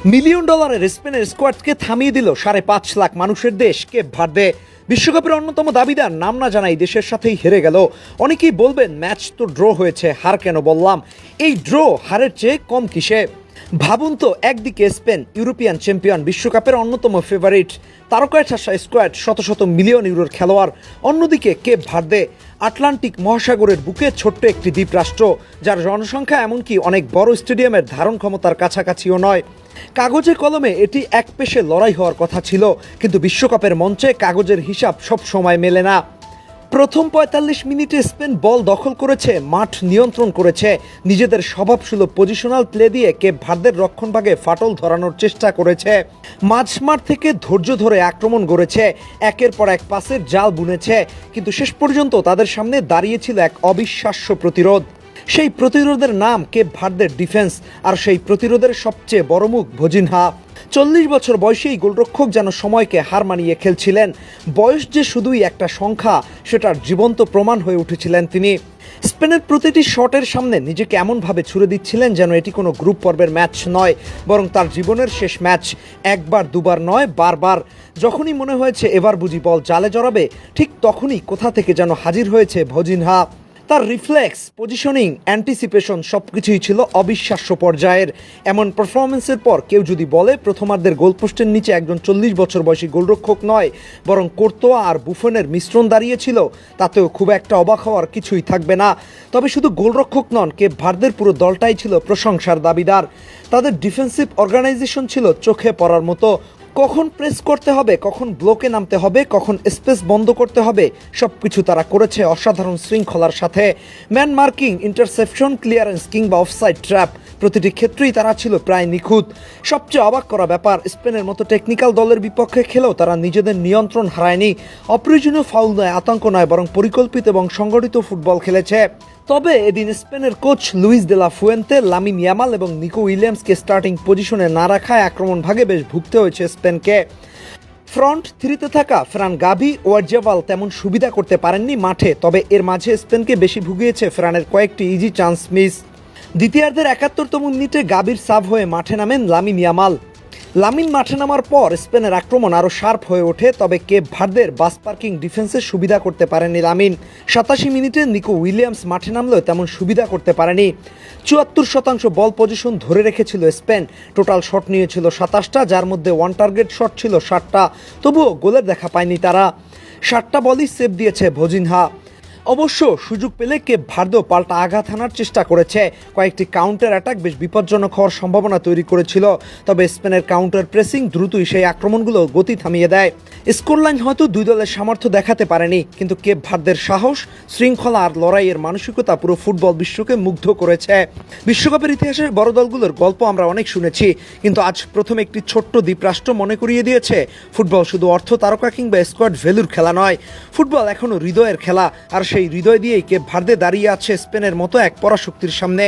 Million ডলারের স্পেনের স্কোয়াডকে থামিয়ে দিল 5.5 লাখ মানুষের দেশ কেপ ভার্দে। বিশ্বকাপের অন্যতম দাবিদার নাম না জানাই দেশের সাথেই হেরে গেল। অনেকেই বলবেন ম্যাচ তো ড্র হয়েছে, হার কেন বললাম? এই ড্র হারের চেয়ে কম কিসে? ভাবুন তো, একদিকে স্পেন ইউরোপিয়ান চ্যাম্পিয়ন, বিশ্বকাপের অন্যতম ফেভারিট, তারকায় ঠাসা স্কোয়াড, শত শত মিলিয়ন ইউরোর খেলোয়াড়। অন্যদিকে কেপ ভার্দে, আটলান্টিক মহাসাগরের বুকে ছোট্ট একটি দ্বীপ রাষ্ট্র, যার জনসংখ্যা এমনকি অনেক বড় স্টেডিয়ামের ধারণ ক্ষমতার কাছাকাছিও নয়। কাগজে কলমে এটি এক পেশে লড়াই হওয়ার কথা ছিল, কিন্তু বিশ্বকাপের মঞ্চে কাগজের হিসাব সব সময় মেলে না। প্রথম ৪৫ মিনিটে স্পেন বল দখল করেছে, মাঠ নিয়ন্ত্রণ করেছে, নিজেদের স্বভাবসুলভ পজিশনাল প্লে দিয়ে কেপ ভার্দের রক্ষণভাগে ফাটল ধরানোর চেষ্টা করেছে। মাঝমাঠ থেকে ধৈর্য ধরে আক্রমণ গড়েছে, একের পর এক পাসের জাল বুনেছে, কিন্তু শেষ পর্যন্ত তাদের সামনে দাঁড়িয়েছিল এক অবিশ্বাস্য প্রতিরোধ। সেই প্রতিরোধের নাম কেপ ভার্দের ডিফেন্স, আর সেই প্রতিরোধের সবচেয়ে বড় মুখ ভজিনহা। 40 বছর বয়সী এই গোলরক্ষক যেন সময়কে হার মানিয়ে খেলছিলেন। বয়স যে শুধুই একটা সংখ্যা, সেটার জীবন্ত প্রমাণ হয়ে উঠেছিলেন তিনি। স্পেনের প্রতিটি শটের সামনে নিজেকে এমনভাবে ছুড়ে দিচ্ছিলেন যেন এটি কোনো গ্রুপ পর্বের ম্যাচ নয়, বরং তার জীবনের শেষ ম্যাচ। একবার দুবার নয়, বারবার। যখনই মনে হয়েছে এবার বুঝি বল জালে জড়াবে, ঠিক তখনই কোথা থেকে যেন হাজির হয়েছে ভজিনহা। তার রিফ্লেক্স, পজিশনিং, অ্যান্টিসিপেশন সবকিছুই ছিল অবিশ্বাস্য পর্যায়ের। এমন পারফরমেন্সের পর কেউ যদি বলে প্রথমার্ধের গোলপোস্টের নিচে একজন 40 বছর বয়সী গোলরক্ষক নয়, বরং কোর্তোয়া আর বুফনের মিশ্রণ দাঁড়িয়েছিল, তাতেও খুব একটা অবাক হওয়ার কিছুই থাকবে না। তবে শুধু গোলরক্ষক নন, কেপ ভার্দের পুরো দলটাই ছিল প্রশংসার দাবিদার। তাদের ডিফেন্সিভ অর্গানাইজেশন ছিল চোখে পড়ার মতো। কখন প্রেস করতে হবে, কখন ব্লকে নামতে হবে, কখন স্পেস বন্ধ করতে হবে, সবকিছু তারা করেছে অসাধারণ শৃঙ্খলার সাথে। ম্যান মার্কিং, ইন্টারসেপশন, ক্লিয়ারেন্স কিংবা অফসাইড ট্র্যাপ, প্রতিটি ক্ষেত্রেই তারা ছিল প্রায় নিখুঁত। সবচেয়ে অবাক করা ব্যাপার, স্পেনের মতো টেকনিক্যাল দলের বিপক্ষে খেলেও তারা নিজেদের নিয়ন্ত্রণ হারায়নি। অপ্রয়োজনীয় ফাউল নয়, আতঙ্ক নয়, বরং পরিকল্পিত এবং সংগঠিত ফুটবল খেলেছে। তবে এদিন স্পেনের coach Luis de la Fuente, Lamine Yamal এবং নিকো উইলিয়ামসকে স্টার্টিং পজিশনে না রাখায় আক্রমণ ভাগে বেশ ভুগতে হয়েছে স্পেনকে। ফ্রন্ট থ্রিতে থাকা ফ্রান গাভি, ওয়ারজাবাল তেমন সুবিধা করতে পারেননি মাঠে, তবে এর মাঝে স্পেনকে বেশি ভুগিয়েছে ফ্রানের কয়েকটি ইজি চান্স মিস। দ্বিতীয়ার্ধের ৭১তম মিনিটে গাবির সাব হয়ে মাঠে নামেন লামিন ইয়ামাল। লামিন মাঠে নামার পর স্পেনের আক্রমণ আরও শার্প হয়ে ওঠে, তবে কেপ ভার্দের বাস পার্কিং ডিফেন্সের সুবিধা করতে পারেনি লামিন। ৮৭ মিনিটে নিকো উইলিয়ামস মাঠে নামলেও তেমন সুবিধা করতে পারেনি। ৭৪% বল পজিশন ধরে রেখেছিল স্পেন। টোটাল শট নিয়েছিল ২৭টা, যার মধ্যে ওয়ান টার্গেট শট ছিল ৭টা। তবুও গোলের দেখা পায়নি তারা। ৭টা বলই সেভ দিয়েছে ভজিনহা। অবশ্য সুযোগ পেলে কেপ ভার্দেও পাল্টা আঘাত হানার চেষ্টা করেছে। কয়েকটি কাউন্টার অ্যাটাক বেশ বিপজ্জনক হওয়ার সম্ভাবনা তৈরি করেছিল, তবে স্পেনের কাউন্টার প্রেসিং দ্রুতই সেই আক্রমণগুলো গতি থামিয়ে দেয়। স্কোরলাইন হয়তো দুই দলের সামর্থ্য দেখাতে পারেনি, কিন্তু কেপ ভার্দের সাহস, শৃঙ্খলা আর লড়াইয়ের মানসিকতা পুরো ফুটবল বিশ্বকে মুগ্ধ করেছে। বিশ্বকাপের ইতিহাসের বড় দলগুলোর গল্প আমরা অনেক শুনেছি, কিন্তু আজ প্রথম একটি ছোট্ট দ্বীপরাষ্ট্র মনে করিয়ে দিয়েছে ফুটবল শুধু অর্থ, তারকা কিংবা স্কোয়াড ভ্যালুর খেলা নয়। ফুটবল এখনও হৃদয়ের খেলা, আর সেই হৃদয় দিয়েই কেপ ভার্দে দাঁড়িয়ে আছে স্পেনের মতো এক পরাশক্তির সামনে।